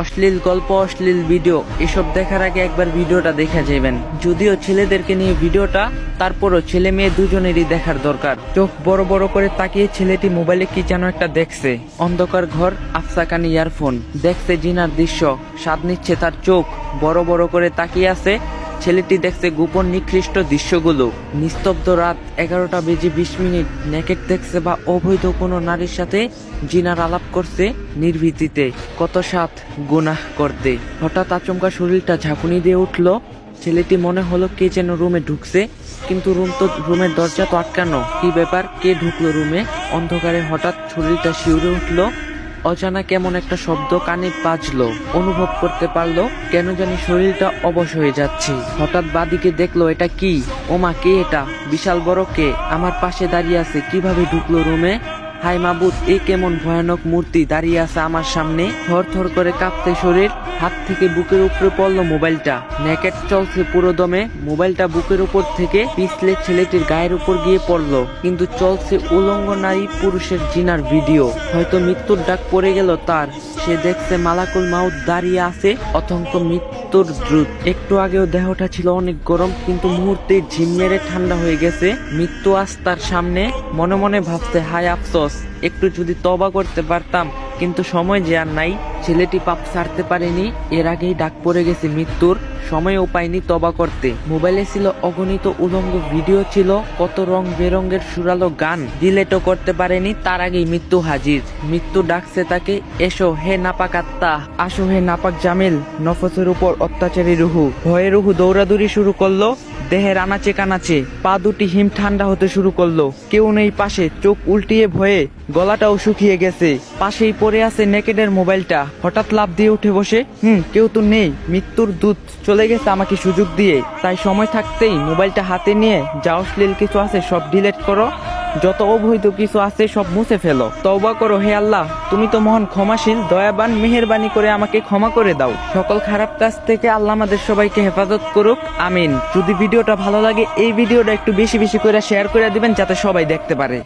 অশ্লীল গল্প, অশ্লীল ভিডিও এসব দেখার আগে একবার ভিডিওটা দেখে যাবেন। যদিও ছেলেদেরকে নিয়ে ভিডিওটা, তারপরও ছেলে মেয়ে দুজনেরই দেখার দরকার। চোখ বড় বড় করে তাকিয়ে ছেলেটি মোবাইলে কি যেন একটা দেখছে। অন্ধকার ঘর, আফসা কানে ইয়ারফোন, দেখছে জিনার দৃশ্য, স্বাদ নিচ্ছে তার চোখ। বড় বড় করে তাকিয়ে আছে ছেলেটি, দেখছে গোপন নিকৃষ্ট দৃশ্যগুলো। নিস্তব্ধ রাত, 11টা বেজে 20 মিনিট। নেকেট দেখছে বা অবৈধ কোনো নারীর সাথে জিনার আলাপ করছে নির্ভীতিতে। কত সাথ গুনাহ করতে। হঠাৎ আচমকা শরীরটা ঝাঁকুনি দিয়ে উঠল। ছেলেটি মনে হলো কে যেন রুমে ঢুকছে, কিন্তু রুমের দরজা তো আটকানো। কি ব্যাপার, কে ঢুকলো রুমে? অন্ধকারে হঠাৎ শরীরটা শিউরে উঠল। অজানা কেমন একটা শব্দ কানে বাজলো। অনুভব করতে পারলো কেন জানি শরীরটা অবশ হয়ে যাচ্ছে। হঠাৎ বাদিকে দেখলো, এটা কি? ওমা, কে এটা? বিশাল বড় কে আমার পাশে দাঁড়িয়ে আছে? কিভাবে ঢুকলো রুমে? হাই মাবুদ, এ কেমন ভয়ানক মূর্তি দাঁড়িয়ে আছে আমার সামনে। থর থর করে কাঁপতে শরীর। হাত থেকে বুকের উপরে পড়লো মোবাইলটা। নেকেট চলছে পুরো দমে। মোবাইলটা বুকের উপর থেকে পিছলে ছেলেটির গায়ের উপর গিয়ে পড়লো, কিন্তু চলছে উলঙ্গ নারী পুরুষের জিনার ভিডিও। হয়তো মৃত্যুর ডাক পড়ে গেল তার। সে দেখছে মালাকুল মাউত দাঁড়িয়ে আছে, অথঙ্ক মৃত্যুর দ্রুত। একটু আগেও দেহটা ছিল অনেক গরম, কিন্তু মুহূর্তে ঝিম মেরে ঠান্ডা হয়ে গেছে। মৃত্যু আজ তার সামনে। মনে মনে ভাবছে, হায় আফসোস, একটু যদি তওবা করতে পারতাম, কিন্তু সময় যে আর নাই। ছেলেটি পাপ ছাড়তে পারেনি, এর আগেই ডাক পড়ে গেছে মৃত্যুর। সময়ও পায়নি তওবা করতে। মোবাইলে ছিল অগণিত উলঙ্গ ভিডিও, ছিল কত রং বেরঙের সুরালো গান। ডিলেটও করতে পারেনি, তার আগেই মৃত্যু হাজির। মৃত্যু ডাকছে তাকে, এসো হে নাপাক আত্মা, আসো হে নাপাক জামিল। নফসের উপর অত্যাচারী রুহু। ভয়ে রুহু দৌড়াদৌড়ি শুরু করলো। দেহের আনাচে কানাচে পা দুটি হিম ঠান্ডা হতে শুরু করলো। কেউ নেই পাশে, চোখ উল্টিয়ে ভয়ে গলাটাও শুকিয়ে গেছে। পাশেই পড়ে আছে নেকেডের মোবাইলটা। হঠাৎ লাফ দিয়ে উঠে বসে, কেউ তো নেই। মৃত্যুর দূত চলে গেছে আমাকে সুযোগ দিয়ে। তাই সময় থাকতেই মোবাইলটা হাতে নিয়ে যা অশ্লীল কিছু আছে সব ডিলিট করো, যত অবৈধ কিছু আছে সব মুছে ফেলো। তওবা করো হে আল্লাহ, তুমি তো মহান ক্ষমাশীল, দয়াবান। মেহেরবানি করে আমাকে ক্ষমা করে দাও। সকল খারাপ কাজ থেকে আল্লাহ আমাদের সবাইকে হেফাজত করুক, আমিন। যদি ভিডিওটা ভালো লাগে, এই ভিডিওটা একটু বেশি বেশি করে শেয়ার করে দিবেন, যাতে সবাই দেখতে পারে।